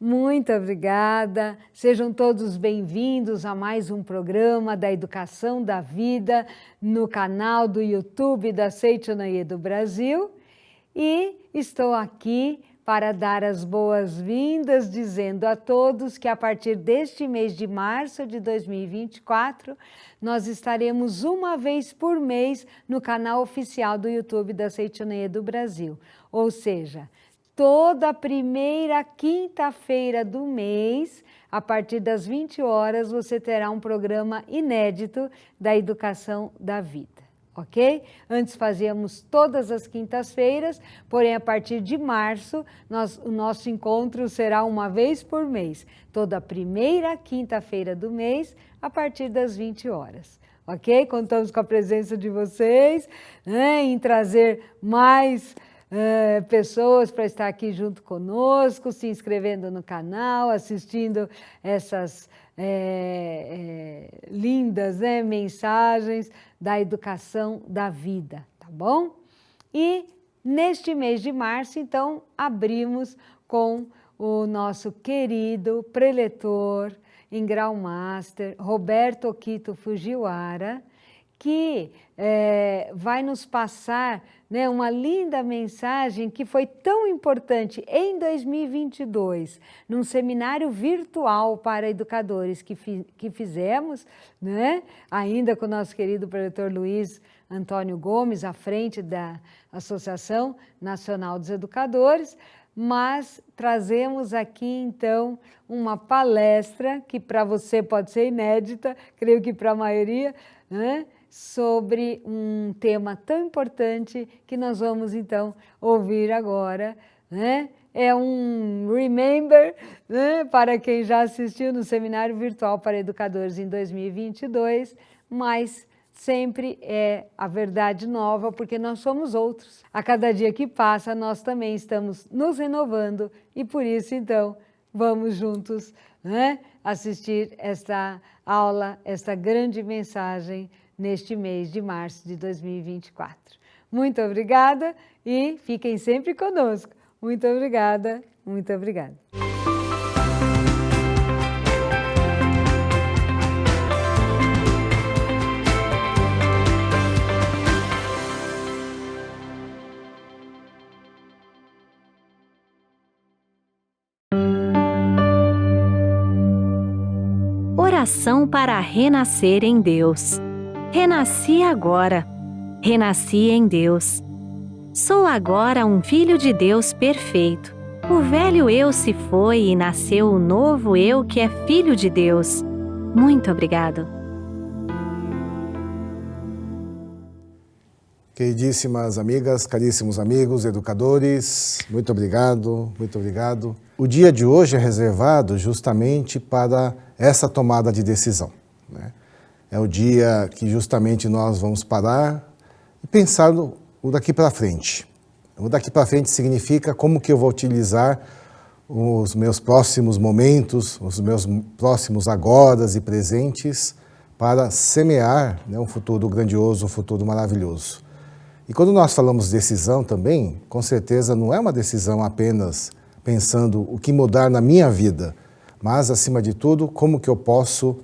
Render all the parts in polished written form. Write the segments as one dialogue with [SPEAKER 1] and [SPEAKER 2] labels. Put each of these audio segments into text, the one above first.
[SPEAKER 1] Muito obrigada. Sejam todos bem-vindos a mais um programa da Educação da Vida no canal do YouTube da Seichonoye do Brasil. E estou aqui para dar as boas-vindas, dizendo a todos que a partir deste mês de março de 2024, nós estaremos uma vez por mês no canal oficial do YouTube da Seichonoye do Brasil. Ou seja, toda primeira quinta-feira do mês, a partir das 20 horas, você terá um programa inédito da Educação da Vida. Ok? Antes fazíamos todas as quintas-feiras, porém a partir de março o nosso encontro será uma vez por mês, toda primeira quinta-feira do mês, a partir das 20 horas. Ok? Contamos com a presença de vocês, né, em trazer mais pessoas para estar aqui junto conosco, se inscrevendo no canal, assistindo essas lindas, né, mensagens da educação da vida, tá bom? E neste mês de março, então, abrimos com o nosso querido preletor em grau master, Roberto Okito Fujiwara, que vai nos passar, né, uma linda mensagem que foi tão importante em 2022, num seminário virtual para educadores que fizemos, né, ainda com o nosso querido preletor Luiz Antônio Gomes, à frente da Associação Nacional dos Educadores, mas trazemos aqui, então, uma palestra que para você pode ser inédita, creio que para a maioria, né, sobre um tema tão importante que nós vamos, então, ouvir agora, né? É um remember, né, para quem já assistiu no Seminário Virtual para Educadores em 2022, mas sempre é a verdade nova, porque nós somos outros. A cada dia que passa, nós também estamos nos renovando e, por isso, então, vamos juntos, né, assistir esta aula, esta grande mensagem neste mês de março de 2024. Muito obrigada e fiquem sempre conosco. Muito obrigada, muito obrigada.
[SPEAKER 2] Oração para renascer em Deus. Renasci agora. Renasci em Deus. Sou agora um filho de Deus perfeito. O velho eu se foi e nasceu o novo eu que é filho de Deus. Muito obrigado.
[SPEAKER 3] Queridíssimas amigas, caríssimos amigos, educadores, muito obrigado, muito obrigado. O dia de hoje é reservado justamente para essa tomada de decisão, né? É o dia que justamente nós vamos parar e pensar o daqui para frente. O daqui para frente significa como que eu vou utilizar os meus próximos momentos, os meus próximos agoras e presentes para semear, né, um futuro grandioso, um futuro maravilhoso. E quando nós falamos decisão também, com certeza não é uma decisão apenas pensando o que mudar na minha vida, mas, acima de tudo, o que eu posso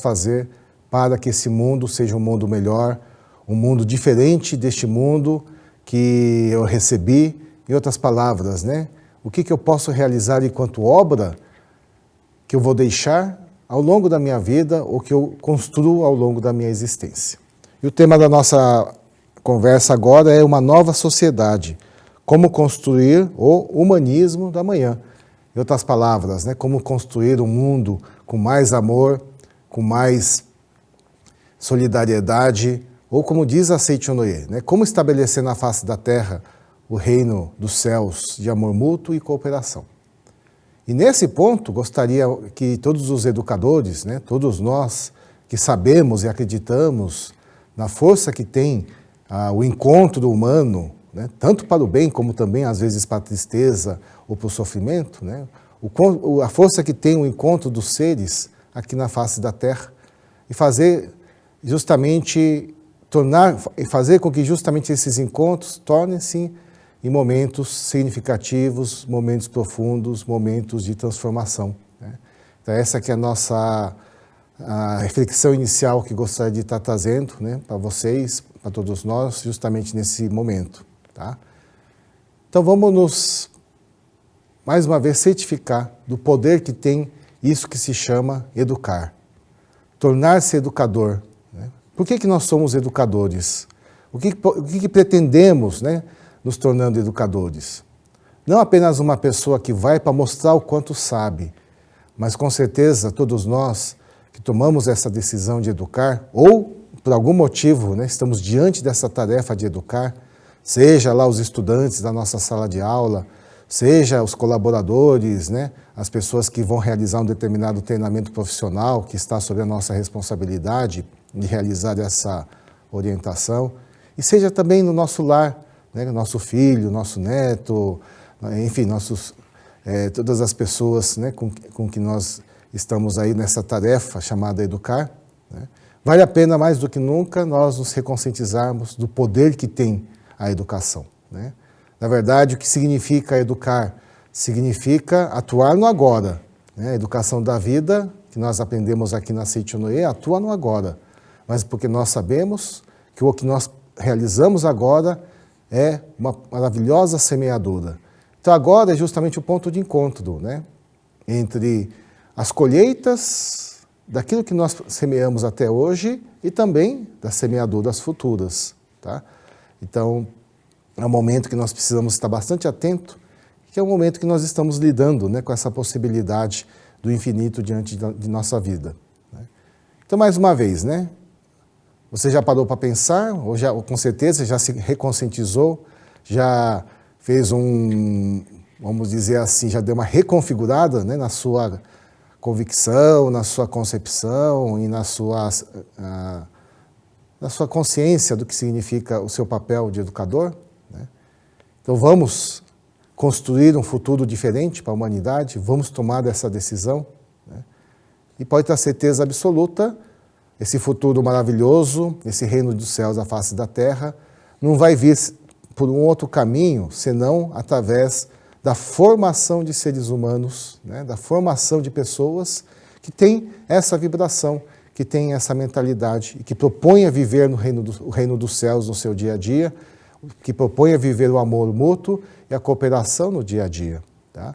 [SPEAKER 3] fazer para que esse mundo seja um mundo melhor, um mundo diferente deste mundo que eu recebi. Em outras palavras, né? O que eu posso realizar enquanto obra que eu vou deixar ao longo da minha vida ou que eu construo ao longo da minha existência. E o tema da nossa conversa agora é uma nova sociedade, como construir o humanismo da manhã. Em outras palavras, né, como construir um mundo com mais amor, com mais solidariedade, ou como diz a Seichonoye, né, como estabelecer na face da terra o reino dos céus de amor mútuo e cooperação. E nesse ponto, gostaria que todos os educadores, né, todos nós que sabemos e acreditamos na força que tem o encontro humano, né, tanto para o bem como também às vezes para a tristeza ou para o sofrimento, né, a força que tem o encontro dos seres aqui na face da terra e fazer justamente fazer com que justamente esses encontros tornem-se em momentos significativos, momentos profundos, momentos de transformação, né? Então essa que é a reflexão inicial que gostaria de estar trazendo, né, para vocês, para todos nós, justamente nesse momento, tá? Então vamos nos, mais uma vez, certificar do poder que tem isso que se chama educar. Tornar-se educador, né? Por que nós somos educadores? O que pretendemos, né, nos tornando educadores? Não apenas uma pessoa que vai para mostrar o quanto sabe, mas com certeza todos nós que tomamos essa decisão de educar, ou por algum motivo, né, estamos diante dessa tarefa de educar, seja lá os estudantes da nossa sala de aula, seja os colaboradores, né, as pessoas que vão realizar um determinado treinamento profissional que está sob a nossa responsabilidade de realizar essa orientação, e seja também no nosso lar, né, nosso filho, nosso neto, enfim, todas as pessoas, né, com que nós estamos aí nessa tarefa chamada educar, né? Vale a pena mais do que nunca nós nos reconscientizarmos do poder que tem a educação, né? Na verdade, o que significa educar? Significa atuar no agora, né? A educação da vida, que nós aprendemos aqui na Seichonoye, atua no agora, mas porque nós sabemos que o que nós realizamos agora é uma maravilhosa semeadura. Então agora é justamente o ponto de encontro, né, entre as colheitas daquilo que nós semeamos até hoje e também das semeaduras futuras, tá? Então, é um momento que nós precisamos estar bastante atento, que é um momento que nós estamos lidando, né, com essa possibilidade do infinito diante de nossa vida, né? Então, mais uma vez, né, você já parou para pensar, ou já, com certeza já se reconscientizou, já fez vamos dizer assim, já deu uma reconfigurada, né, na sua convicção, na sua concepção e na sua consciência do que significa o seu papel de educador, né? Então vamos construir um futuro diferente para a humanidade, vamos tomar essa decisão, né? E pode ter certeza absoluta, esse futuro maravilhoso, esse reino dos céus à face da terra, não vai vir por um outro caminho, senão através da formação de seres humanos, né, da formação de pessoas que têm essa vibração, que têm essa mentalidade e que propõem a viver no reino dos céus no seu dia a dia, que propõem a viver o amor mútuo e a cooperação no dia a dia, tá?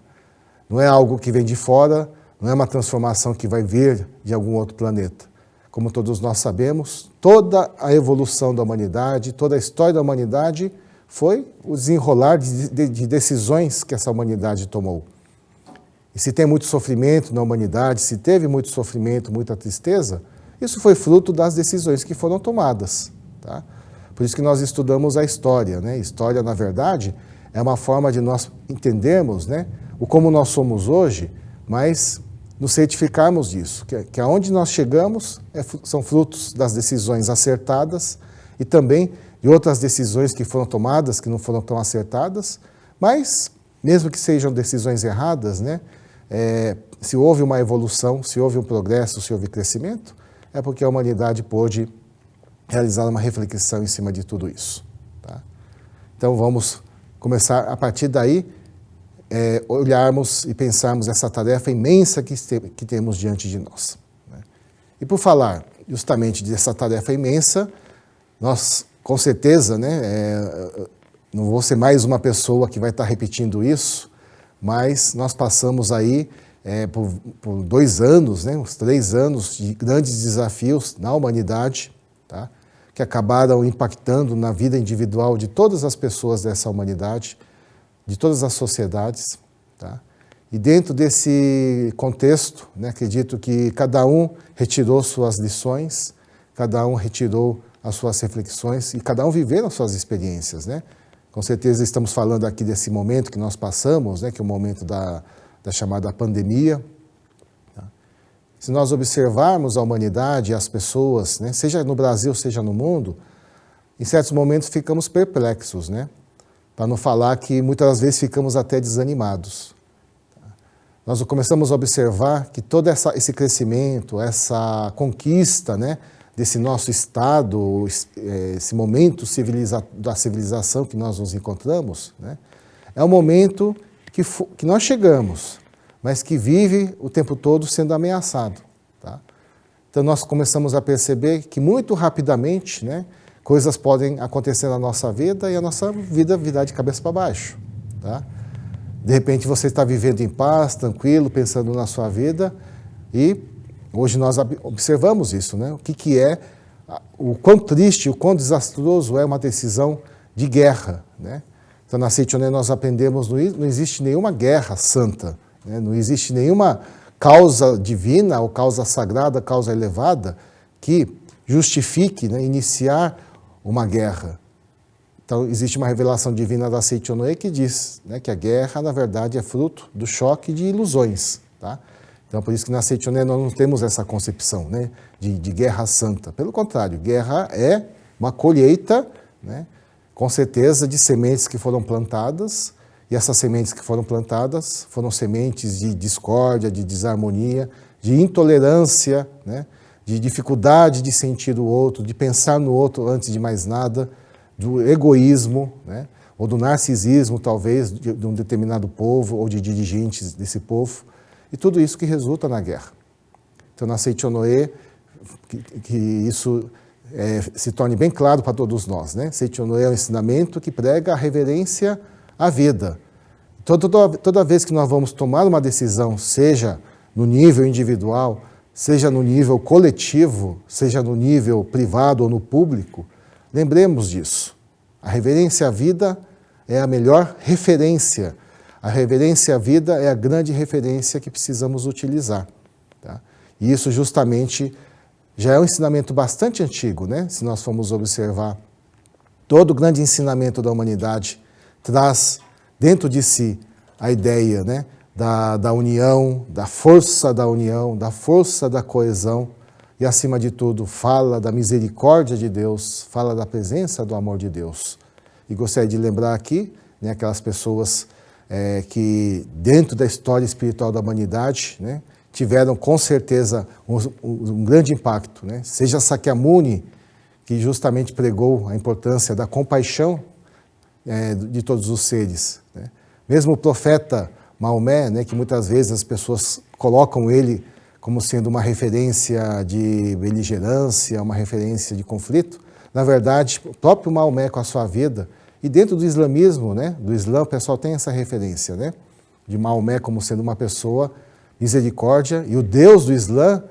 [SPEAKER 3] Não é algo que vem de fora, não é uma transformação que vai vir de algum outro planeta. Como todos nós sabemos, toda a evolução da humanidade, toda a história da humanidade foi o desenrolar de decisões que essa humanidade tomou. E se tem muito sofrimento na humanidade, se teve muito sofrimento, muita tristeza, isso foi fruto das decisões que foram tomadas, tá? Por isso que nós estudamos a história, né? História, na verdade, é uma forma de nós entendermos, né, o como nós somos hoje, mas nos certificarmos disso, que aonde nós chegamos são frutos das decisões acertadas e também de outras decisões que foram tomadas, que não foram tão acertadas, mas, mesmo que sejam decisões erradas, né, se houve uma evolução, se houve um progresso, se houve crescimento, é porque a humanidade pôde realizar uma reflexão em cima de tudo isso, tá? Então vamos começar, a partir daí, olharmos e pensarmos essa tarefa imensa que temos diante de nós, né? E por falar justamente dessa tarefa imensa, nós, com certeza, né, não vou ser mais uma pessoa que vai estar repetindo isso, mas nós passamos aí por 2 anos, né, uns 3 anos de grandes desafios na humanidade, tá, que acabaram impactando na vida individual de todas as pessoas dessa humanidade, de todas as sociedades, tá? E dentro desse contexto, né, acredito que cada um retirou suas lições, cada um retirou as suas reflexões e cada um viveu as suas experiências, né? Com certeza estamos falando aqui desse momento que nós passamos, né, que é o momento da chamada pandemia, tá? Se nós observarmos a humanidade, as pessoas, né, seja no Brasil, seja no mundo, em certos momentos ficamos perplexos, né? Para não falar que muitas vezes ficamos até desanimados. Nós começamos a observar que todo esse crescimento, essa conquista, né, desse nosso estado, esse momento da civilização que nós nos encontramos, né, é um momento que nós chegamos, mas que vive o tempo todo sendo ameaçado. Tá? Então nós começamos a perceber que muito rapidamente, né, coisas podem acontecer na nossa vida e a nossa vida virar de cabeça para baixo. Tá? De repente você está vivendo em paz, tranquilo, pensando na sua vida, e hoje nós observamos isso, né? O que é, o quão triste, o quão desastroso é uma decisão de guerra, né? Então na Seichoné nós aprendemos que não existe nenhuma guerra santa, né? Não existe nenhuma causa divina ou causa sagrada, causa elevada que justifique, né, iniciar uma guerra. Então, existe uma revelação divina da Seichoné que diz, né, que a guerra, na verdade, é fruto do choque de ilusões. Tá? Então, por isso que na Seichoné nós não temos essa concepção, né, de guerra santa. Pelo contrário, guerra é uma colheita, né, com certeza, de sementes que foram plantadas, e essas sementes que foram plantadas foram sementes de discórdia, de desarmonia, de intolerância, né, de dificuldade de sentir o outro, de pensar no outro antes de mais nada, do egoísmo, né, ou do narcisismo, talvez, de um determinado povo ou de dirigentes desse povo, e tudo isso que resulta na guerra. Então, na Seichoné, que isso se torne bem claro para todos nós, né? Seichoné é um ensinamento que prega a reverência à vida. Toda vez que nós vamos tomar uma decisão, seja no nível individual, seja no nível coletivo, seja no nível privado ou no público, lembremos disso. A reverência à vida é a melhor referência. A reverência à vida é a grande referência que precisamos utilizar. Tá? E isso justamente já é um ensinamento bastante antigo, né? Se nós formos observar, todo o grande ensinamento da humanidade traz dentro de si a ideia, né, da união, da força da coesão, e, acima de tudo, fala da misericórdia de Deus, fala da presença do amor de Deus. E gostaria de lembrar aqui, né, aquelas pessoas que, dentro da história espiritual da humanidade, né, tiveram, com certeza, um grande impacto. Né? Seja Sakyamuni, que justamente pregou a importância da compaixão de todos os seres. Né? Mesmo o profeta Maomé, né, que muitas vezes as pessoas colocam ele como sendo uma referência de beligerância, uma referência de conflito. Na verdade, o próprio Maomé com a sua vida, e dentro do islamismo, né, do Islã, o pessoal tem essa referência, né, de Maomé como sendo uma pessoa misericórdia, e o Deus do Islã,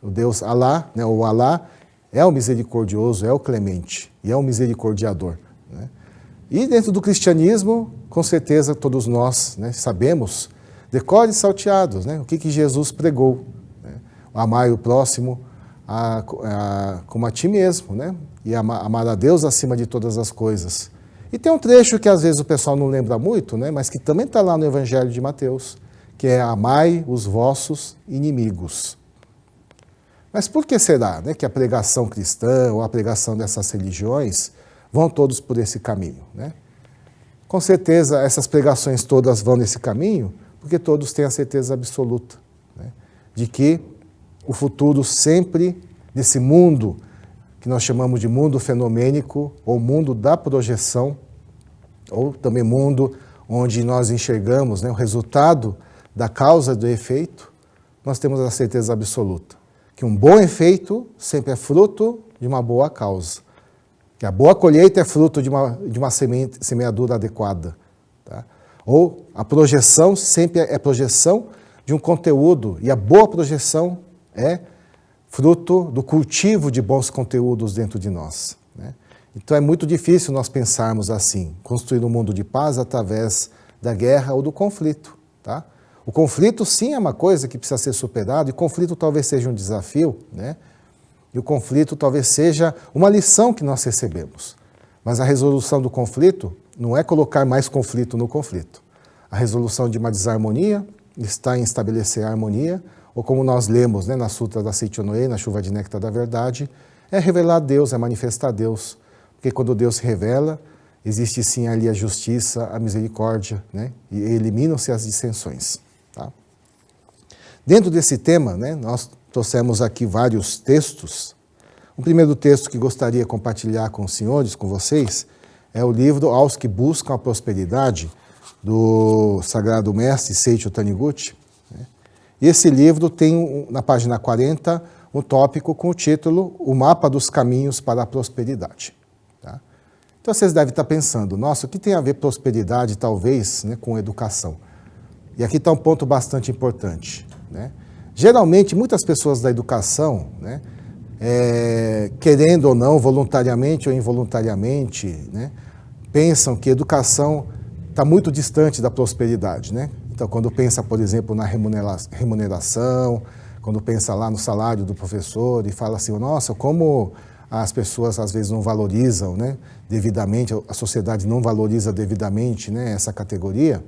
[SPEAKER 3] o Deus Alá, né, o Alá, é o misericordioso, é o clemente, e é o misericordiador. Né. E dentro do cristianismo, com certeza todos nós, né, sabemos, decore salteados, né, o que Jesus pregou. Amar o próximo como a ti mesmo, né? E amar a Deus acima de todas as coisas. E tem um trecho que às vezes o pessoal não lembra muito, né? Mas que também está lá no Evangelho de Mateus, que é amai os vossos inimigos. Mas por que será, né, que a pregação cristã ou a pregação dessas religiões vão todos por esse caminho, né? Com certeza essas pregações todas vão nesse caminho porque todos têm a certeza absoluta, né, de que o futuro sempre, desse mundo que nós chamamos de mundo fenomênico, ou mundo da projeção, ou também mundo onde nós enxergamos, né, o resultado da causa do efeito, nós temos a certeza absoluta que um bom efeito sempre é fruto de uma boa causa, que a boa colheita é fruto de uma semeadura adequada. Tá? Ou a projeção sempre é projeção de um conteúdo, e a boa projeção é fruto do cultivo de bons conteúdos dentro de nós. Né? Então é muito difícil nós pensarmos assim, construir um mundo de paz através da guerra ou do conflito. Tá? O conflito sim é uma coisa que precisa ser superado, e o conflito talvez seja um desafio, né? E o conflito talvez seja uma lição que nós recebemos. Mas a resolução do conflito não é colocar mais conflito no conflito. A resolução de uma desarmonia está em estabelecer a harmonia, ou como nós lemos, né, na Sutra da Seichoné, na Chuva de Néctar da Verdade, é revelar Deus, é manifestar Deus. Porque quando Deus se revela, existe sim ali a justiça, a misericórdia, né, e eliminam-se as dissensões. Tá? Dentro desse tema, né, nós trouxemos aqui vários textos, O primeiro texto que gostaria de compartilhar com os senhores, com vocês, é o livro Aos que Buscam a Prosperidade, do Sagrado Mestre Seicho Taniguchi. E esse livro tem, na página 40, um tópico com o título O Mapa dos Caminhos para a Prosperidade. Tá? Então vocês devem estar pensando, nossa, o que tem a ver prosperidade, talvez, né, com educação? E aqui está um ponto bastante importante. Né? Geralmente, muitas pessoas da educação, né, querendo ou não, voluntariamente ou involuntariamente, né, pensam que educação está muito distante da prosperidade. Né? Então, quando pensa, por exemplo, na remuneração, quando pensa lá no salário do professor e fala assim, nossa, como as pessoas às vezes não valorizam, né, devidamente, a sociedade não valoriza devidamente, né, essa categoria.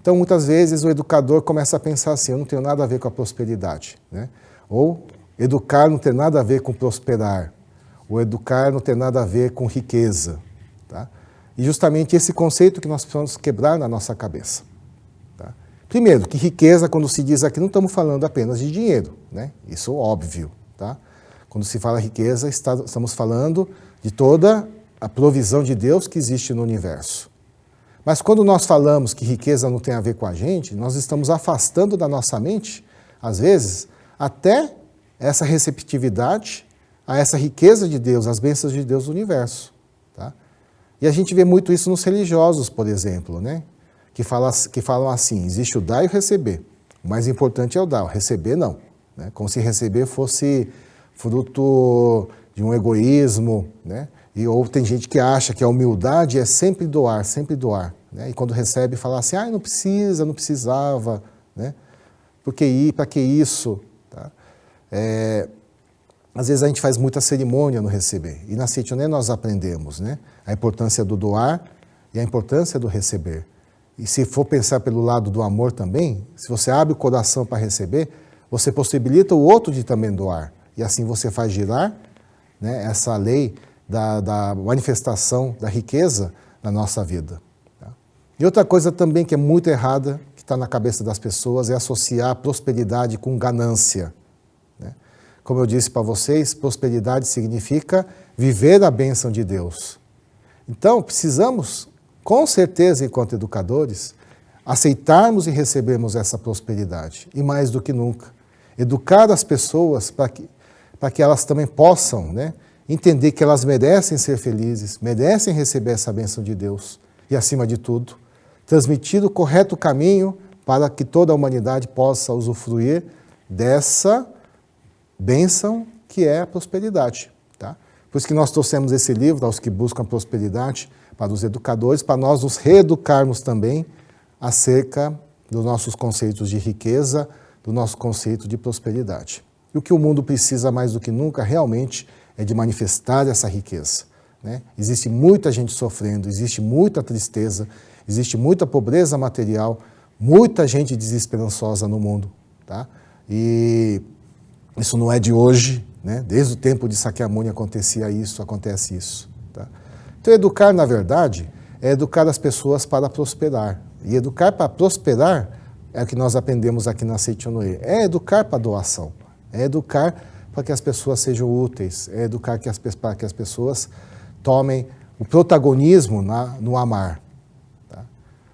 [SPEAKER 3] Então, muitas vezes, o educador começa a pensar assim, eu não tenho nada a ver com a prosperidade. Né? Ou educar não tem nada a ver com prosperar. Ou educar não tem nada a ver com riqueza. Tá? E justamente esse conceito que nós precisamos quebrar na nossa cabeça. Tá? Primeiro, que riqueza, quando se diz aqui, não estamos falando apenas de dinheiro. Né? Isso é óbvio. Tá? Quando se fala riqueza, estamos falando de toda a provisão de Deus que existe no universo. Mas quando nós falamos que riqueza não tem a ver com a gente, nós estamos afastando da nossa mente, às vezes, até essa receptividade a essa riqueza de Deus, as bênçãos de Deus no universo. Tá? E a gente vê muito isso nos religiosos, por exemplo, né? que falam assim, existe o dar e o receber. O mais importante é o dar, o receber não. Né? Como se receber fosse fruto de um egoísmo, né? Ou tem gente que acha que a humildade é sempre doar, né? E quando recebe, fala assim, não precisa, não precisava, né? Para que isso? Tá? Às vezes a gente faz muita cerimônia no receber, e na Seichonen nós aprendemos, né? A importância do doar e a importância do receber. E se for pensar pelo lado do amor também, se você abre o coração para receber, você possibilita o outro de também doar, e assim você faz girar, né, essa lei da manifestação da riqueza na nossa vida. Tá? E outra coisa também que é muito errada, que está na cabeça das pessoas, é associar prosperidade com ganância. Né? Como eu disse para vocês, prosperidade significa viver a bênção de Deus. Então, precisamos, com certeza, enquanto educadores, aceitarmos e recebermos essa prosperidade. E mais do que nunca, educar as pessoas para que elas também possam, né, entender que elas merecem ser felizes, merecem receber essa bênção de Deus e, acima de tudo, transmitir o correto caminho para que toda a humanidade possa usufruir dessa bênção que é a prosperidade. Tá? Por isso que nós trouxemos esse livro, Aos que Buscam a Prosperidade, para os educadores, para nós nos reeducarmos também acerca dos nossos conceitos de riqueza, do nosso conceito de prosperidade. E o que o mundo precisa mais do que nunca realmente é de manifestar essa riqueza. Né? Existe muita gente sofrendo, existe muita tristeza, existe muita pobreza material, muita gente desesperançosa no mundo. Tá? E isso não é de hoje, né? Desde o tempo de Sakyamuni acontece isso. Tá? Então, educar, na verdade, é educar as pessoas para prosperar. E educar para prosperar é o que nós aprendemos aqui na Seichonoye. É educar para doação, é educar para que as pessoas sejam úteis, é educar para que as pessoas tomem o protagonismo no amar. Tá?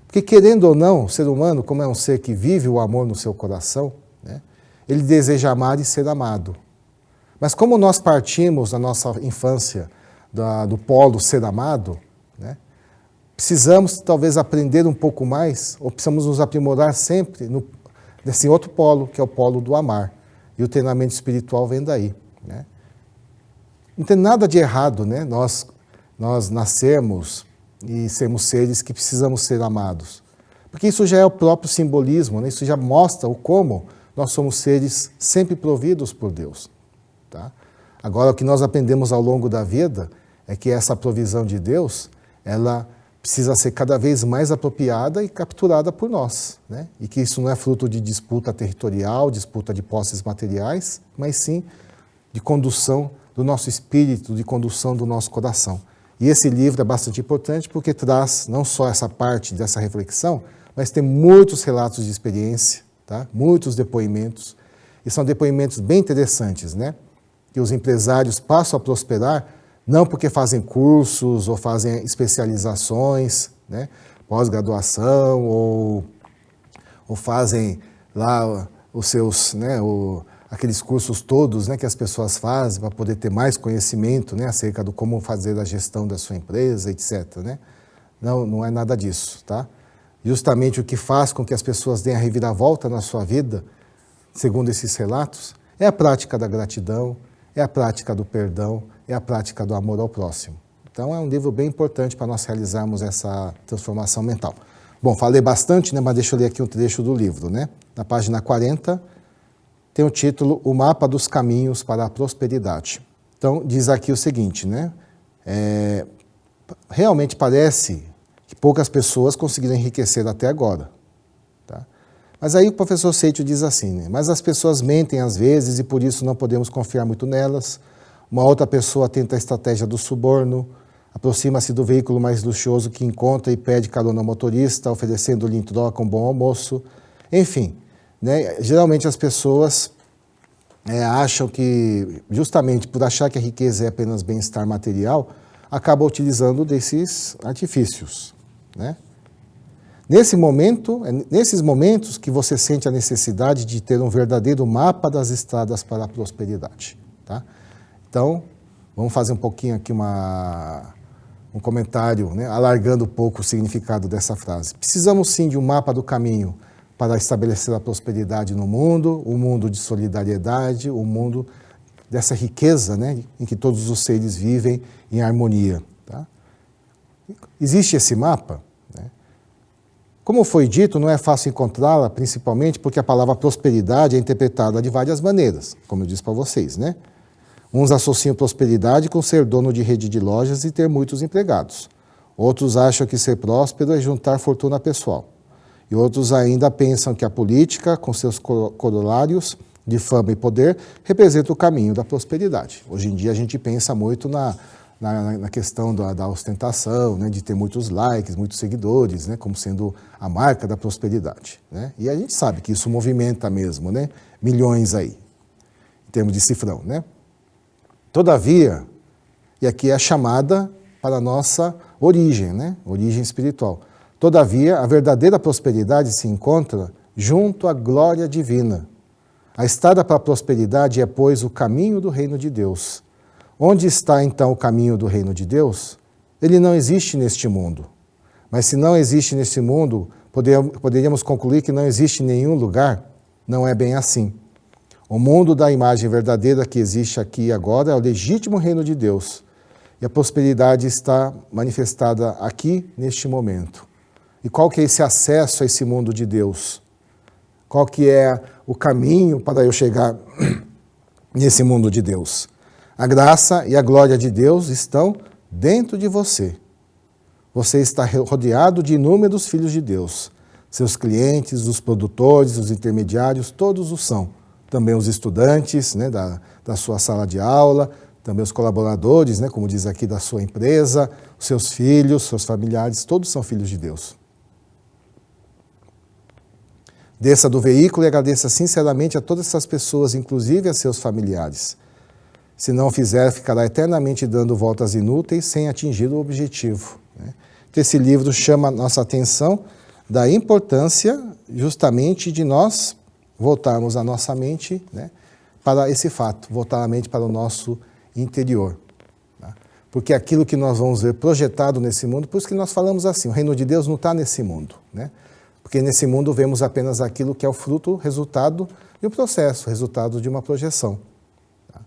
[SPEAKER 3] Porque, querendo ou não, o ser humano, como é um ser que vive o amor no seu coração, né, ele deseja amar e ser amado. Mas como nós partimos na nossa infância do polo ser amado, né, precisamos talvez aprender um pouco mais, ou precisamos nos aprimorar sempre nesse outro polo, que é o polo do amar. E o treinamento espiritual vem daí. Né? Não tem nada de errado, né? Nós nascermos e sermos seres que precisamos ser amados. Porque isso já é o próprio simbolismo, né? Isso já mostra o como nós somos seres sempre providos por Deus. Tá? Agora, o que nós aprendemos ao longo da vida é que essa provisão de Deus, ela precisa ser cada vez mais apropriada e capturada por nós, né? E que isso não é fruto de disputa territorial, disputa de posses materiais, mas sim de condução do nosso espírito, de condução do nosso coração. E esse livro é bastante importante porque traz não só essa parte dessa reflexão, mas tem muitos relatos de experiência, tá? Muitos depoimentos, e são depoimentos bem interessantes, né? que os empresários passam a prosperar, não porque fazem cursos ou fazem especializações, né, pós-graduação, ou fazem lá os seus, né, aqueles cursos todos, né, que as pessoas fazem para poder ter mais conhecimento, né, acerca do como fazer a gestão da sua empresa, etc. Né? Não é nada disso, tá? Justamente o que faz com que as pessoas deem a reviravolta na sua vida, segundo esses relatos, é a prática da gratidão, é a prática do perdão, é a prática do amor ao próximo. Então é um livro bem importante para nós realizarmos essa transformação mental. Bom, falei bastante, né, mas deixa eu ler aqui um trecho do livro, né? Na página 40, tem o título O Mapa dos Caminhos para a Prosperidade. Então, diz aqui o seguinte, né? Realmente parece que poucas pessoas conseguiram enriquecer até agora. Tá? Mas aí o professor Seitio diz assim, né? Mas as pessoas mentem às vezes e por isso não podemos confiar muito nelas. Uma outra pessoa tenta a estratégia do suborno, aproxima-se do veículo mais luxuoso que encontra e pede carona ao motorista, oferecendo-lhe em troca um bom almoço. Enfim, né? Geralmente as pessoas acham que, justamente por achar que a riqueza é apenas bem-estar material, acabam utilizando desses artifícios. Né? Nesses momentos que você sente a necessidade de ter um verdadeiro mapa das estradas para a prosperidade. Tá? Então, vamos fazer um pouquinho aqui um comentário, né, alargando um pouco o significado dessa frase. Precisamos sim de um mapa do caminho para estabelecer a prosperidade no mundo, um mundo de solidariedade, um mundo dessa riqueza, né, em que todos os seres vivem em harmonia. Tá? Existe esse mapa? Né? Como foi dito, não é fácil encontrá-la, principalmente porque a palavra prosperidade é interpretada de várias maneiras, como eu disse para vocês, né? Uns associam prosperidade com ser dono de rede de lojas e ter muitos empregados. Outros acham que ser próspero é juntar fortuna pessoal. E outros ainda pensam que a política, com seus corolários de fama e poder, representa o caminho da prosperidade. Hoje em dia a gente pensa muito na questão da ostentação, né, de ter muitos likes, muitos seguidores, né, como sendo a marca da prosperidade. Né? E a gente sabe que isso movimenta mesmo, né, milhões aí, em termos de cifrão, né? Todavia, e aqui é a chamada para a nossa origem, né? Origem espiritual. Todavia, a verdadeira prosperidade se encontra junto à glória divina. A estrada para a prosperidade é, pois, o caminho do reino de Deus. Onde está, então, o caminho do reino de Deus? Ele não existe neste mundo. Mas se não existe neste mundo, poderíamos concluir que não existe em nenhum lugar? Não é bem assim. O mundo da imagem verdadeira que existe aqui e agora é o legítimo reino de Deus. E a prosperidade está manifestada aqui, neste momento. E qual que é esse acesso a esse mundo de Deus? Qual que é o caminho para eu chegar nesse mundo de Deus? A graça e a glória de Deus estão dentro de você. Você está rodeado de inúmeros filhos de Deus. Seus clientes, os produtores, os intermediários, todos o são. Também os estudantes, né, da sua sala de aula, também os colaboradores, né, como diz aqui, da sua empresa, os seus filhos, seus familiares, todos são filhos de Deus. Desça do veículo e agradeça sinceramente a todas essas pessoas, inclusive a seus familiares. Se não o fizer, ficará eternamente dando voltas inúteis sem atingir o objetivo. Né? Então, esse livro chama a nossa atenção da importância justamente de nós voltarmos a nossa mente, né, para esse fato, voltar a mente para o nosso interior. Tá? Porque aquilo que nós vamos ver projetado nesse mundo, por isso que nós falamos assim, o reino de Deus não está nesse mundo. Né? Porque nesse mundo vemos apenas aquilo que é o fruto, resultado de um processo, resultado de uma projeção. Tá?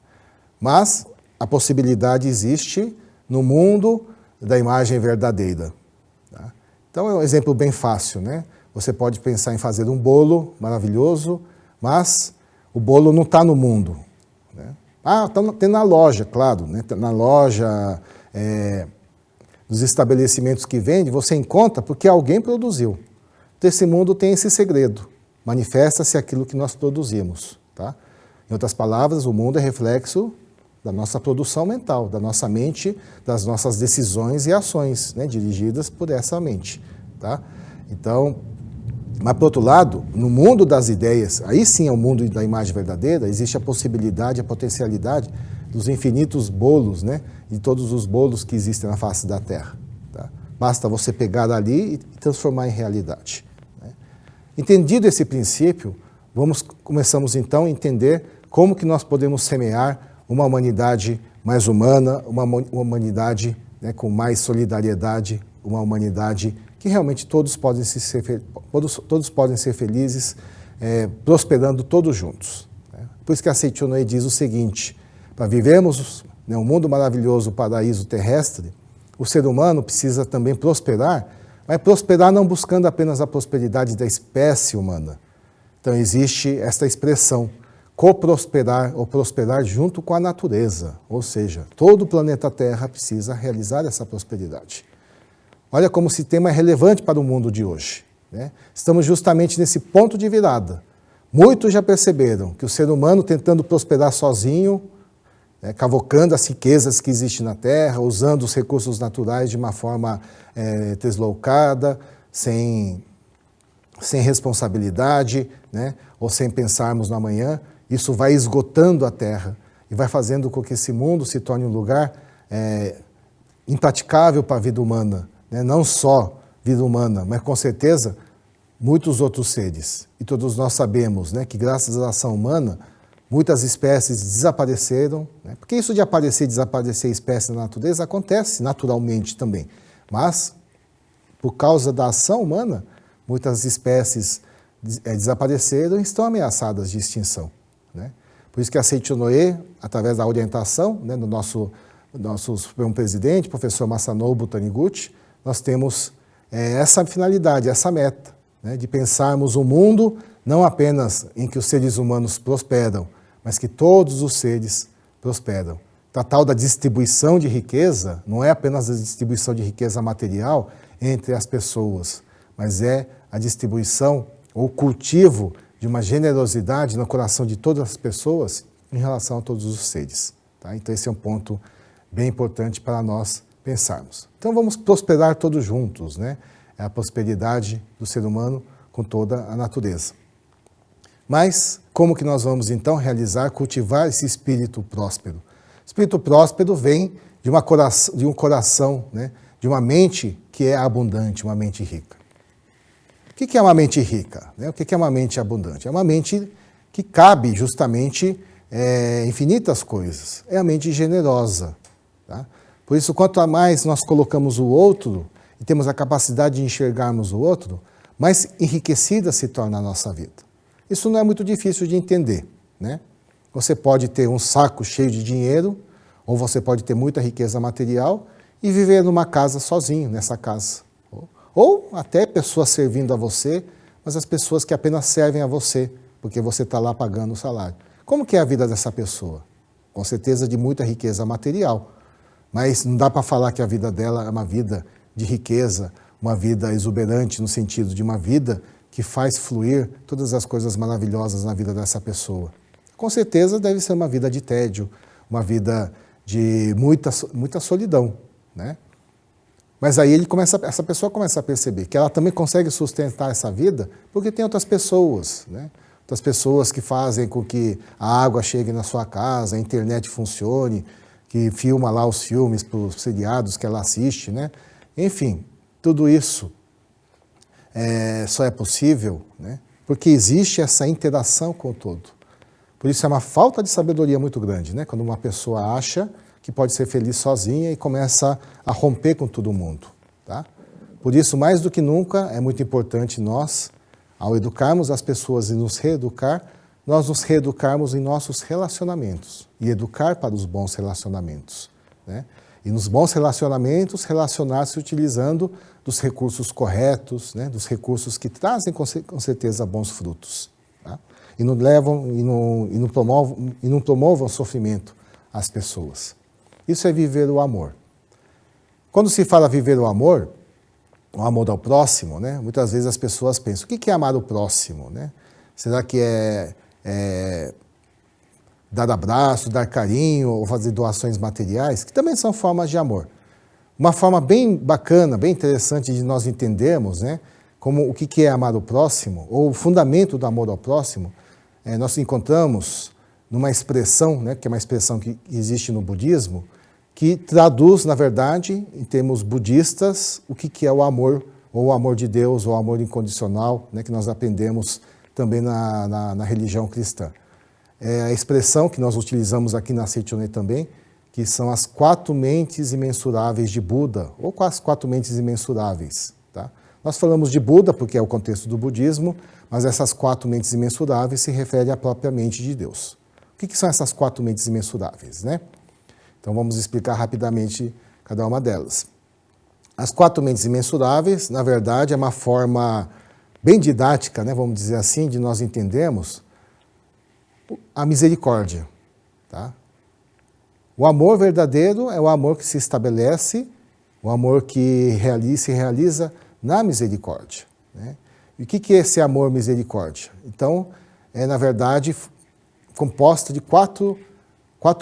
[SPEAKER 3] Mas a possibilidade existe no mundo da imagem verdadeira. Tá? Então é um exemplo bem fácil, né? Você pode pensar em fazer um bolo maravilhoso, mas o bolo não está no mundo. Né? Tem na loja, claro. Né? Na loja, nos estabelecimentos que vende, você encontra porque alguém produziu. Então, esse mundo tem esse segredo. Manifesta-se aquilo que nós produzimos. Tá? Em outras palavras, o mundo é reflexo da nossa produção mental, da nossa mente, das nossas decisões e ações, né, dirigidas por essa mente. Tá? Então, Mas, por outro lado, no mundo das ideias, aí sim é o mundo da imagem verdadeira, existe a possibilidade, a potencialidade dos infinitos bolos, né? De todos os bolos que existem na face da Terra. Tá? Basta você pegar ali e transformar em realidade. Né? Entendido esse princípio, começamos então a entender como que nós podemos semear uma humanidade mais humana, uma humanidade, né, com mais solidariedade, uma humanidade que realmente todos podem ser felizes, prosperando todos juntos. Né? Por isso que a Seiichi Noe diz o seguinte: para vivermos, né, um mundo maravilhoso, o paraíso terrestre, o ser humano precisa também prosperar, mas prosperar não buscando apenas a prosperidade da espécie humana. Então existe esta expressão, coprosperar ou prosperar junto com a natureza, ou seja, todo o planeta Terra precisa realizar essa prosperidade. Olha como esse tema é relevante para o mundo de hoje. Né? Estamos justamente nesse ponto de virada. Muitos já perceberam que o ser humano tentando prosperar sozinho, né, cavocando as riquezas que existem na Terra, usando os recursos naturais de uma forma deslocada, sem responsabilidade, né, ou sem pensarmos no amanhã, isso vai esgotando a Terra e vai fazendo com que esse mundo se torne um lugar impraticável para a vida humana. Né? Não só vida humana, mas com certeza muitos outros seres. E todos nós sabemos, né, que graças à ação humana, muitas espécies desapareceram, né? Porque isso de aparecer e desaparecer espécies na natureza acontece naturalmente também. Mas, por causa da ação humana, muitas espécies desapareceram e estão ameaçadas de extinção. Né? Por isso que a Seiichi Noe, através da orientação, né, do nosso Supremo Presidente, professor Masanobu Taniguchi, nós temos essa finalidade, essa meta, né, de pensarmos um mundo não apenas em que os seres humanos prosperam, mas que todos os seres prosperam. A tal da distribuição de riqueza não é apenas a distribuição de riqueza material entre as pessoas, mas é a distribuição ou cultivo de uma generosidade no coração de todas as pessoas em relação a todos os seres. Tá? Então esse é um ponto bem importante para nós pensarmos. Então vamos prosperar todos juntos, né? É a prosperidade do ser humano com toda a natureza. Mas como que nós vamos então cultivar esse espírito próspero? O espírito próspero vem de um coração, né? De uma mente que é abundante, uma mente rica. O que é uma mente rica? O que é uma mente abundante? É uma mente que cabe justamente infinitas coisas. É a mente generosa. Tá? Por isso, quanto mais nós colocamos o outro e temos a capacidade de enxergarmos o outro, mais enriquecida se torna a nossa vida. Isso não é muito difícil de entender. Né? Você pode ter um saco cheio de dinheiro, ou você pode ter muita riqueza material e viver numa casa sozinho, nessa casa. Ou até pessoas servindo a você, mas as pessoas que apenas servem a você, porque você está lá pagando o salário. Como que é a vida dessa pessoa? Com certeza de muita riqueza material. Mas não dá para falar que a vida dela é uma vida de riqueza, uma vida exuberante, no sentido de uma vida que faz fluir todas as coisas maravilhosas na vida dessa pessoa. Com certeza deve ser uma vida de tédio, uma vida de muita solidão. Né? Mas aí essa pessoa começa a perceber que ela também consegue sustentar essa vida porque tem outras pessoas, né? Outras pessoas que fazem com que a água chegue na sua casa, a internet funcione, que filma lá os filmes para os seriados que ela assiste, né? Enfim, tudo isso só é possível, né, porque existe essa interação com o todo. Por isso é uma falta de sabedoria muito grande, né, quando uma pessoa acha que pode ser feliz sozinha e começa a romper com todo mundo. Tá? Por isso, mais do que nunca, é muito importante nós, ao educarmos as pessoas e nos reeducar, nós nos reeducarmos em nossos relacionamentos e educar para os bons relacionamentos. Né? E nos bons relacionamentos, relacionar-se utilizando dos recursos corretos, né? Dos recursos que trazem com certeza bons frutos. Tá? E não levam e não promovam sofrimento às pessoas. Isso é viver o amor. Quando se fala viver o amor ao próximo, né? Muitas vezes as pessoas pensam, o que é amar o próximo? Né? Será que é dar abraço, dar carinho ou fazer doações materiais, que também são formas de amor. Uma forma bem bacana, bem interessante de nós entendermos, né, como o que é amar o próximo, ou o fundamento do amor ao próximo, nós encontramos numa expressão, né, que é uma expressão que existe no budismo, que traduz, na verdade, em termos budistas, o que é o amor, ou o amor de Deus, ou o amor incondicional, né, que nós aprendemos também na religião cristã. É a expressão que nós utilizamos aqui na Seichoné também, que são as 4 mentes imensuráveis de Buda, ou as 4 mentes imensuráveis. Tá? Nós falamos de Buda porque é o contexto do budismo, mas essas 4 mentes imensuráveis se referem à própria mente de Deus. O que são essas 4 mentes imensuráveis, né? Então vamos explicar rapidamente cada uma delas. As 4 mentes imensuráveis, na verdade, é uma forma bem didática, né, vamos dizer assim, de nós entendermos a misericórdia. Tá? O amor verdadeiro é o amor que se estabelece, o amor que se realiza na misericórdia. Né? E o que é esse amor misericórdia? Então, é, na verdade, composta de quatro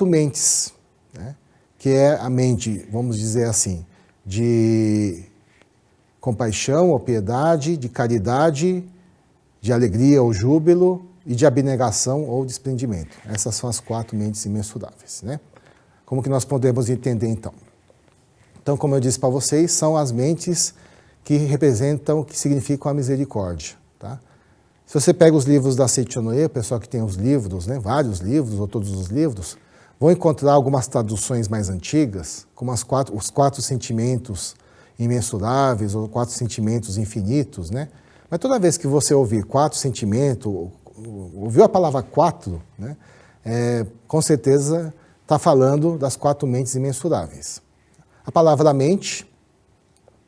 [SPEAKER 3] mentes, né? Que é a mente, vamos dizer assim, de compaixão ou piedade, de caridade, de alegria ou júbilo e de abnegação ou desprendimento. Essas são as 4 mentes imensuráveis, né? Como que nós podemos entender então? Então, como eu disse para vocês, são as mentes que representam, que significam a misericórdia, tá? Se você pega os livros da Seichoné, o pessoal que tem os livros, né, vários livros ou todos os livros, vão encontrar algumas traduções mais antigas, como os 4 sentimentos imensuráveis ou 4 sentimentos infinitos, né? Mas toda vez que você ouvir 4 sentimentos, ouviu a palavra 4, né, com certeza está falando das 4 mentes imensuráveis. A palavra mente,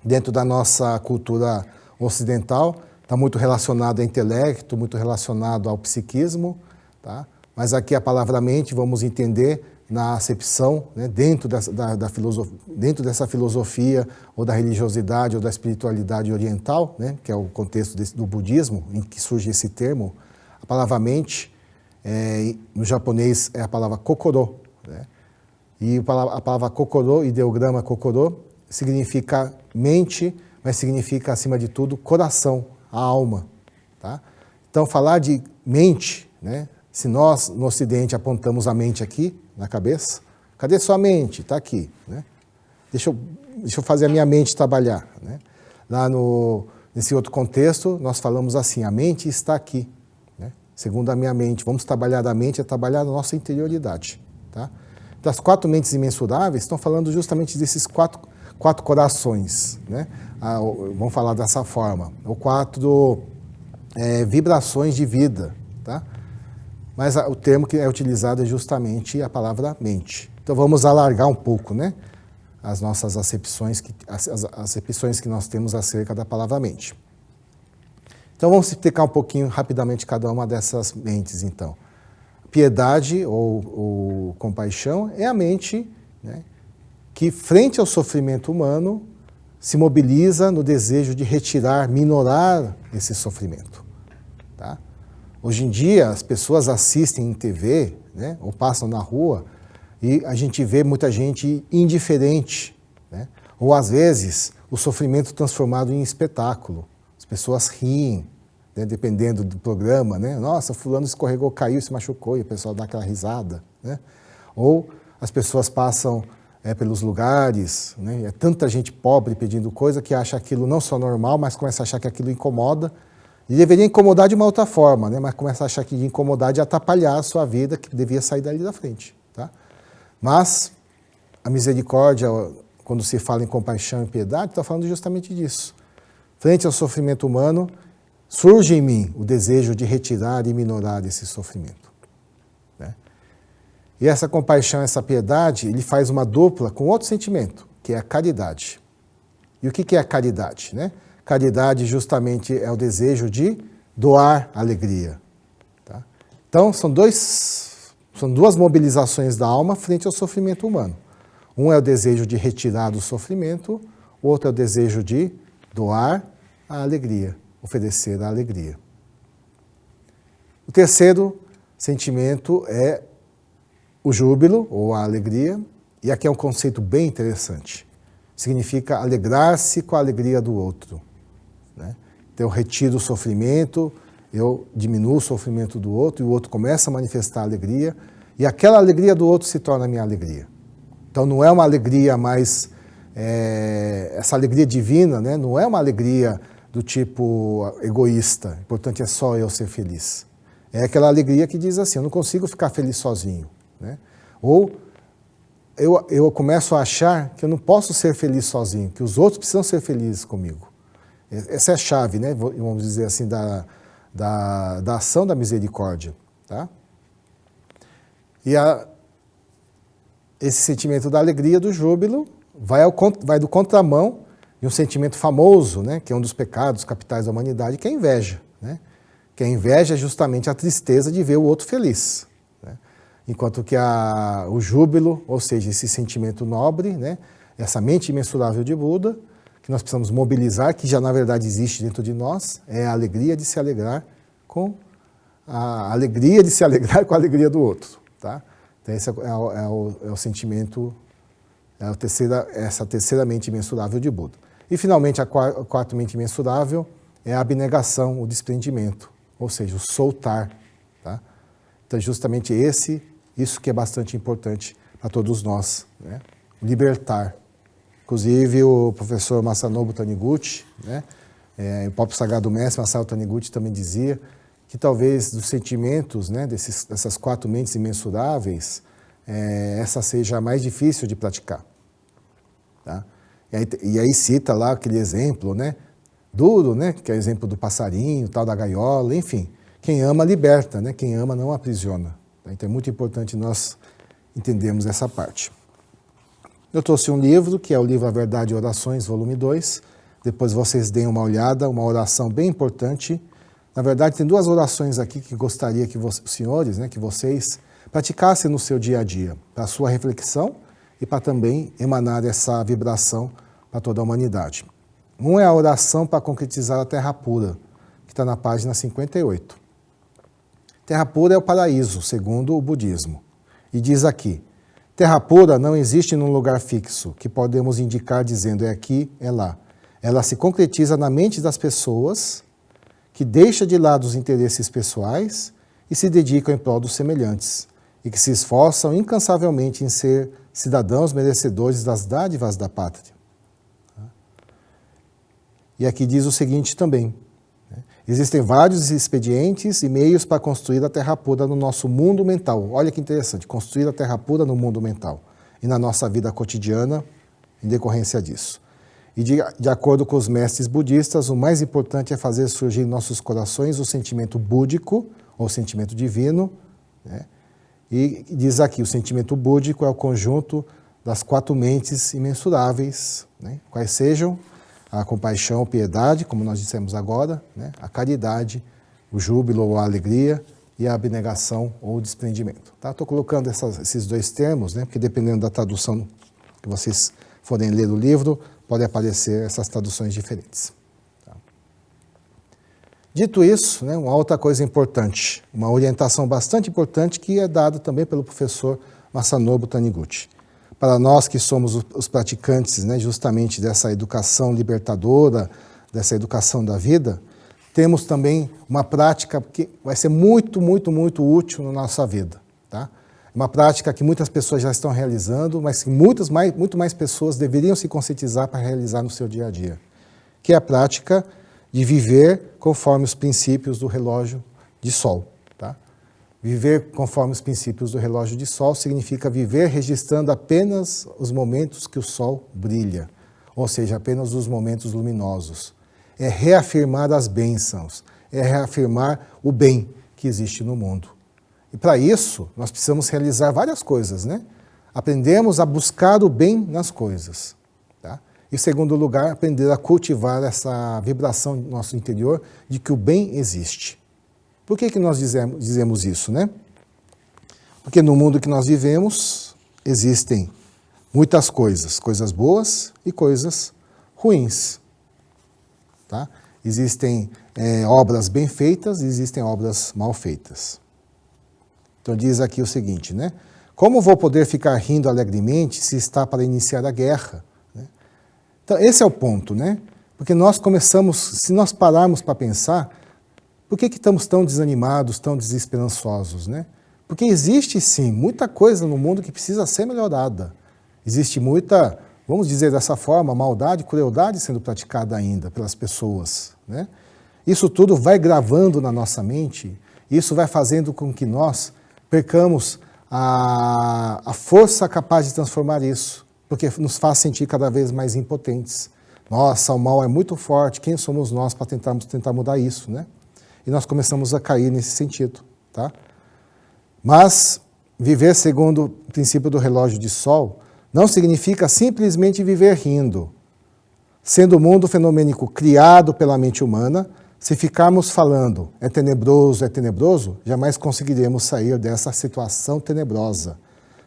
[SPEAKER 3] dentro da nossa cultura ocidental, está muito relacionado ao intelecto, muito relacionado ao psiquismo, tá? Mas aqui a palavra mente vamos entender na acepção, né, dentro dessa filosofia ou da religiosidade ou da espiritualidade oriental, né, que é o contexto do budismo, em que surge esse termo. A palavra mente, no japonês, é a palavra kokoro, né? E a palavra kokoro, ideograma kokoro, significa mente, mas significa, acima de tudo, coração, a alma. Tá? Então, falar de mente, né? Se nós, no Ocidente, apontamos a mente aqui, na cabeça, cadê sua mente? Está aqui. Né? Deixa eu fazer a minha mente trabalhar. Né? Lá nesse outro contexto, nós falamos assim, a mente está aqui. Né? Segundo a minha mente, vamos trabalhar da mente, é trabalhar a nossa interioridade. Tá? Então, as 4 mentes imensuráveis estão falando justamente desses quatro corações, né? Vamos falar dessa forma, ou 4 vibrações de vida, tá? Mas o termo que é utilizado é justamente a palavra mente. Então vamos alargar um pouco, né, as nossas acepções, as acepções que nós temos acerca da palavra mente. Então vamos explicar um pouquinho rapidamente cada uma dessas mentes, então. Piedade ou compaixão é a mente, né, que, frente ao sofrimento humano, se mobiliza no desejo de retirar, minorar esse sofrimento. Tá? Hoje em dia, as pessoas assistem em TV, né, ou passam na rua, e a gente vê muita gente indiferente, né? Ou, às vezes, o sofrimento transformado em espetáculo. As pessoas riem, né, dependendo do programa, né? Nossa, fulano escorregou, caiu, se machucou, e o pessoal dá aquela risada. Né? Ou as pessoas passam pelos lugares, né? É tanta gente pobre pedindo coisa que acha aquilo não só normal, mas começa a achar que aquilo incomoda. E deveria incomodar de uma outra forma, né? Mas começa a achar que de incomodar de atrapalhar a sua vida, que devia sair dali da frente. Tá? Mas a misericórdia, quando se fala em compaixão e piedade, está falando justamente disso. Frente ao sofrimento humano, surge em mim o desejo de retirar e minorar esse sofrimento. Né? E essa compaixão, essa piedade, ele faz uma dupla com outro sentimento, que é a caridade. E o que é a caridade? Né? Caridade justamente é o desejo de doar alegria. Tá? Então, são duas mobilizações da alma frente ao sofrimento humano. Um é o desejo de retirar do sofrimento, o outro é o desejo de doar a alegria, oferecer a alegria. O terceiro sentimento é o júbilo, ou a alegria, e aqui é um conceito bem interessante. Significa alegrar-se com a alegria do outro. Né? Então eu retiro o sofrimento, eu diminuo o sofrimento do outro, e o outro começa a manifestar alegria, e aquela alegria do outro se torna a minha alegria. Então não é uma alegria mais, essa alegria divina, né? Não é uma alegria do tipo egoísta, o importante é só eu ser feliz. É aquela alegria que diz assim, eu não consigo ficar feliz sozinho, né? Ou eu começo a achar que eu não posso ser feliz sozinho, que os outros precisam ser felizes comigo. Essa é a chave, né? Vamos dizer assim, da ação da misericórdia, tá? E esse sentimento da alegria, do júbilo, vai do contramão de um sentimento famoso, né, que é um dos pecados capitais da humanidade, que é a inveja, né? Que a inveja é justamente a tristeza de ver o outro feliz, né? Enquanto que o júbilo, ou seja, esse sentimento nobre, né, essa mente imensurável de Buda, que nós precisamos mobilizar, que já na verdade existe dentro de nós, é a alegria de se alegrar com a alegria de se alegrar com a alegria do outro, tá? Então esse é o sentimento, essa terceira mente imensurável de Buda. E finalmente a quarta mente imensurável é a abnegação, o desprendimento, ou seja, o soltar, tá? Então justamente isso que é bastante importante para todos nós, né? Libertar. Inclusive o professor Masanobu Taniguchi, né, o próprio Sagrado Mestre Masaru Taniguchi também dizia que talvez dos sentimentos, né, dessas quatro mentes imensuráveis, essa seja a mais difícil de praticar. Tá? E aí cita lá aquele exemplo, né, duro, né, que é o exemplo do passarinho, tal da gaiola, enfim. Quem ama liberta, né, quem ama não aprisiona. Tá? Então é muito importante nós entendermos essa parte. Eu trouxe um livro, que é o livro A Verdade e Orações, volume 2. Depois vocês deem uma olhada, uma oração bem importante. Na verdade, tem duas orações aqui que gostaria que os senhores, né, que vocês praticassem no seu dia a dia, para a sua reflexão e para também emanar essa vibração para toda a humanidade. Um é a oração para concretizar a Terra Pura, que está na página 58. Terra Pura é o paraíso, segundo o budismo. E diz aqui, Terra pura não existe num lugar fixo, que podemos indicar dizendo é aqui, é lá. Ela se concretiza na mente das pessoas, que deixa de lado os interesses pessoais e se dedicam em prol dos semelhantes, e que se esforçam incansavelmente em ser cidadãos merecedores das dádivas da pátria. E aqui diz o seguinte também, existem vários expedientes e meios para construir a Terra pura no nosso mundo mental. Olha que interessante, construir a Terra pura no mundo mental e na nossa vida cotidiana em decorrência disso. E de acordo com os mestres budistas, o mais importante é fazer surgir em nossos corações o sentimento búdico, ou sentimento divino, né? E diz aqui, o sentimento búdico é o conjunto das quatro mentes imensuráveis, né? Quais sejam a compaixão, a piedade, como nós dissemos agora, né? A caridade, o júbilo ou a alegria e a abnegação ou o desprendimento. Tá? Estou colocando esses dois termos, né? Porque dependendo da tradução que vocês forem ler o livro, pode aparecer essas traduções diferentes. Tá? Dito isso, né, uma outra coisa importante, uma orientação bastante importante que é dada também pelo professor Masanobu Taniguchi. Para nós que somos os praticantes, né, justamente dessa educação libertadora, dessa educação da vida, temos também uma prática que vai ser muito, muito, muito útil na nossa vida. Tá? Uma prática que muitas pessoas já estão realizando, mas que muito mais pessoas deveriam se conscientizar para realizar no seu dia a dia, que é a prática de viver conforme os princípios do relógio de sol. Tá? Viver conforme os princípios do relógio de sol significa viver registrando apenas os momentos que o sol brilha, ou seja, apenas os momentos luminosos. É reafirmar as bênçãos, é reafirmar o bem que existe no mundo. E para isso, nós precisamos realizar várias coisas, né? Aprendemos a buscar o bem nas coisas. Tá? E, em segundo lugar, aprender a cultivar essa vibração no nosso interior de que o bem existe. Por que nós dizemos isso, né? Porque no mundo que nós vivemos, existem muitas coisas, coisas boas e coisas ruins. Tá? Existem obras bem feitas e existem obras mal feitas. Então diz aqui o seguinte, né? Como vou poder ficar rindo alegremente se está para iniciar a guerra? Né? Então esse é o ponto, né? Porque nós começamos, se nós pararmos para pensar, por que estamos tão desanimados, tão desesperançosos, né? Porque existe sim muita coisa no mundo que precisa ser melhorada. Existe muita, vamos dizer dessa forma, maldade, crueldade sendo praticada ainda pelas pessoas, né? Isso tudo vai gravando na nossa mente, isso vai fazendo com que nós percamos a força capaz de transformar isso, porque nos faz sentir cada vez mais impotentes. Nossa, o mal é muito forte, quem somos nós para tentar mudar isso, né? E nós começamos a cair nesse sentido, tá? Mas viver segundo o princípio do relógio de sol não significa simplesmente viver rindo. Sendo o mundo fenomênico criado pela mente humana, se ficarmos falando é tenebroso, jamais conseguiremos sair dessa situação tenebrosa.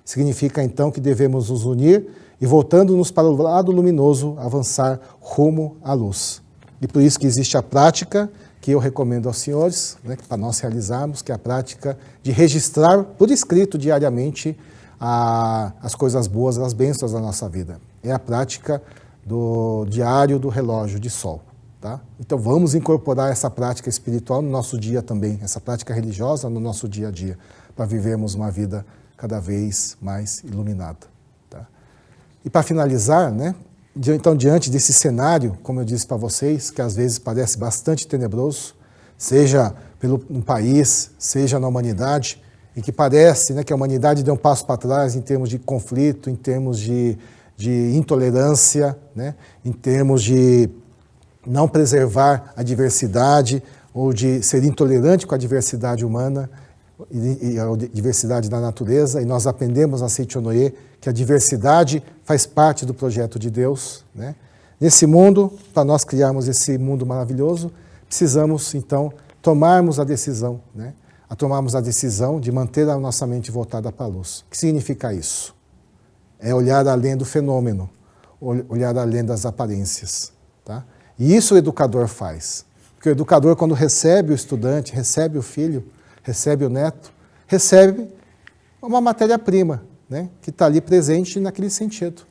[SPEAKER 3] Significa então que devemos nos unir e, voltando-nos para o lado luminoso, avançar rumo à luz. E por isso que existe a prática que eu recomendo aos senhores, né, para nós realizarmos, que é a prática de registrar por escrito diariamente as coisas boas, as bênçãos da nossa vida. É a prática do diário do relógio de sol. Tá? Então vamos incorporar essa prática espiritual no nosso dia também, essa prática religiosa no nosso dia a dia, para vivermos uma vida cada vez mais iluminada. Tá? E para finalizar, né, então diante desse cenário, como eu disse para vocês, que às vezes parece bastante tenebroso, seja no país, seja na humanidade, e que parece, né, que a humanidade deu um passo para trás em termos de conflito, em termos de intolerância, né, em termos de não preservar a diversidade ou de ser intolerante com a diversidade humana e a diversidade da natureza. E nós aprendemos na Seichonoye que a diversidade faz parte do projeto de Deus, né? Nesse mundo, para nós criarmos esse mundo maravilhoso, precisamos, então, tomarmos a decisão, né? Tomarmos a decisão de manter a nossa mente voltada para a luz. O que significa isso? É olhar além do fenômeno, olhar além das aparências, tá? E isso o educador faz. Porque o educador, quando recebe o estudante, recebe o filho, recebe o neto, recebe uma matéria-prima, né, que está ali presente naquele sentido.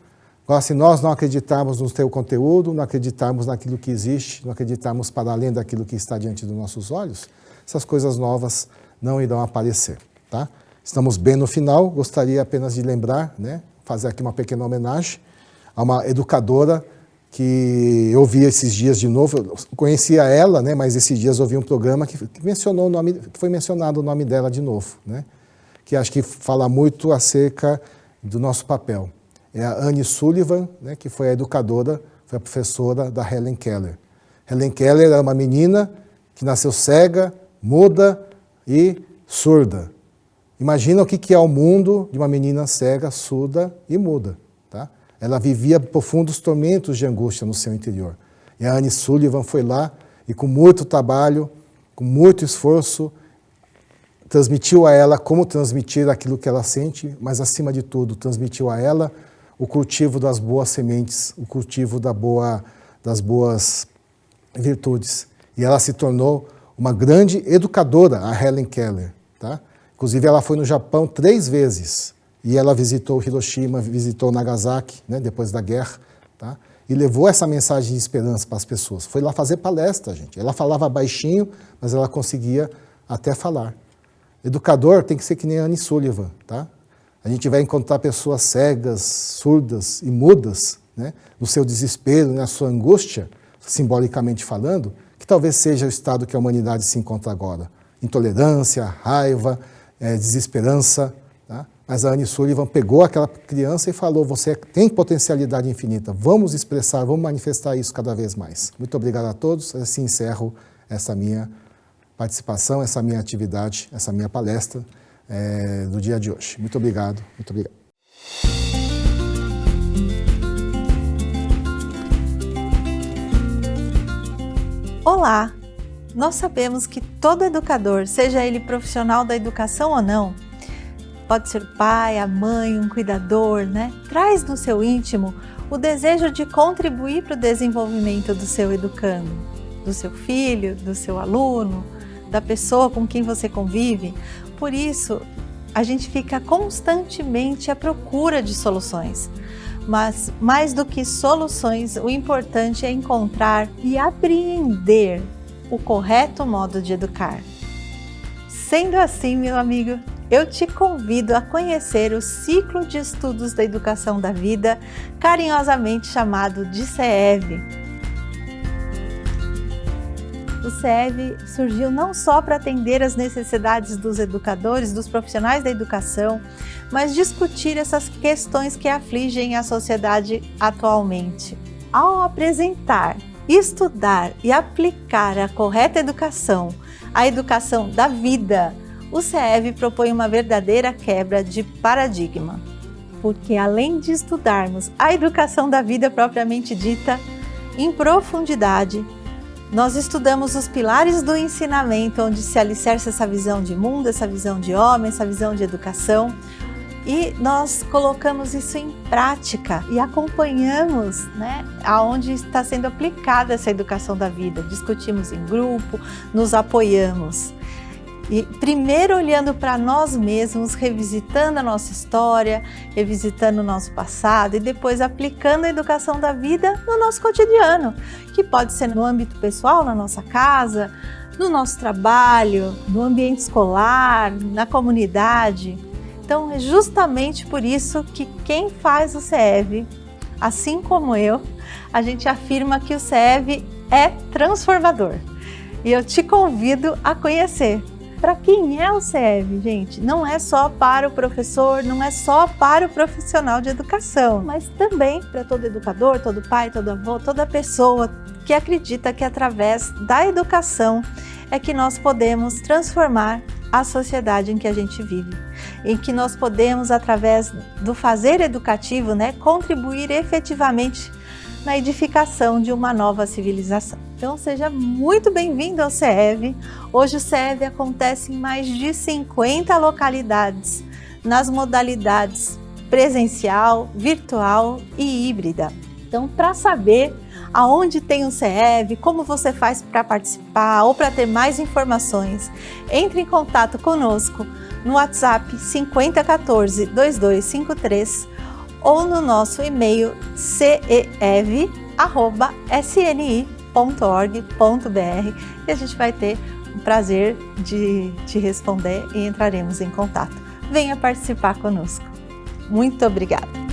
[SPEAKER 3] Agora, se nós não acreditarmos no teu conteúdo, não acreditarmos naquilo que existe, não acreditarmos para além daquilo que está diante dos nossos olhos, essas coisas novas não irão aparecer. Tá? Estamos bem no final, gostaria apenas de lembrar, né, fazer aqui uma pequena homenagem a uma educadora que eu vi esses dias de novo. Eu conhecia ela, né, mas esses dias eu vi um programa que mencionou o nome, que foi mencionado o nome dela de novo, né, que acho que fala muito acerca do nosso papel. É a Annie Sullivan, né, que foi a educadora, foi a professora da Helen Keller. Helen Keller era uma menina que nasceu cega, muda e surda. Imagina o que é o mundo de uma menina cega, surda e muda. Tá? Ela vivia profundos tormentos de angústia no seu interior. E a Annie Sullivan foi lá e, com muito trabalho, com muito esforço, transmitiu a ela como transmitir aquilo que ela sente, mas, acima de tudo, transmitiu a ela o cultivo das boas sementes, o cultivo das boas virtudes. E ela se tornou uma grande educadora, a Helen Keller. Tá? Inclusive, ela foi no Japão 3 vezes. E ela visitou Hiroshima, visitou Nagasaki, né, depois da guerra, tá? E levou essa mensagem de esperança para as pessoas. Foi lá fazer palestra, gente. Ela falava baixinho, mas ela conseguia até falar. Educador tem que ser que nem a Annie Sullivan. Tá? A gente vai encontrar pessoas cegas, surdas e mudas, né, no seu desespero, na sua angústia, simbolicamente falando, que talvez seja o estado que a humanidade se encontra agora. Intolerância, raiva, desesperança. Tá? Mas a Annie Sullivan pegou aquela criança e falou: você tem potencialidade infinita, vamos expressar, vamos manifestar isso cada vez mais. Muito obrigado a todos, assim encerro essa minha participação, essa minha atividade, essa minha palestra do dia de hoje. Muito obrigado, muito obrigado.
[SPEAKER 4] Olá! Nós sabemos que todo educador, seja ele profissional da educação ou não, pode ser o pai, a mãe, um cuidador, né? Traz no seu íntimo o desejo de contribuir para o desenvolvimento do seu educando, do seu filho, do seu aluno, da pessoa com quem você convive. Por isso, a gente fica constantemente à procura de soluções. mas mais do que soluções, o importante é encontrar e apreender o correto modo de educar. Sendo assim, meu amigo, eu te convido a conhecer o ciclo de estudos da educação da vida, carinhosamente chamado de CEV. O CEV surgiu não só para atender as necessidades dos educadores, dos profissionais da educação, mas discutir essas questões que afligem a sociedade atualmente. Ao apresentar, estudar e aplicar a correta educação, a educação da vida, o CEV propõe uma verdadeira quebra de paradigma. Porque além de estudarmos a educação da vida propriamente dita, em profundidade, nós estudamos os pilares do ensinamento, onde se alicerça essa visão de mundo, essa visão de homem, essa visão de educação, e nós colocamos isso em prática e acompanhamos, aonde está sendo aplicada essa educação da vida. Discutimos em grupo, nos apoiamos. E primeiro olhando para nós mesmos, revisitando a nossa história, revisitando o nosso passado e depois aplicando a educação da vida no nosso cotidiano, que pode ser no âmbito pessoal, na nossa casa, no nosso trabalho, no ambiente escolar, na comunidade. Então é justamente por isso que quem faz o CEV, assim como eu, a gente afirma que o CEV é transformador. E eu te convido a conhecer. Para quem é o CEV, gente? Não é só para o professor, não é só para o profissional de educação, mas também para todo educador, todo pai, todo avô, toda pessoa que acredita que através da educação é que nós podemos transformar a sociedade em que a gente vive, em que nós podemos, através do fazer educativo, contribuir efetivamente na edificação de uma nova civilização. Então seja muito bem-vindo ao CEV. Hoje o CEV acontece em mais de 50 localidades, nas modalidades presencial, virtual e híbrida. Então, para saber aonde tem o CEV, como você faz para participar ou para ter mais informações, entre em contato conosco no WhatsApp 5014-2253 ou no nosso e-mail cev@sni.org.br e a gente vai ter o prazer de te responder e entraremos em contato. Venha participar conosco. Muito obrigada!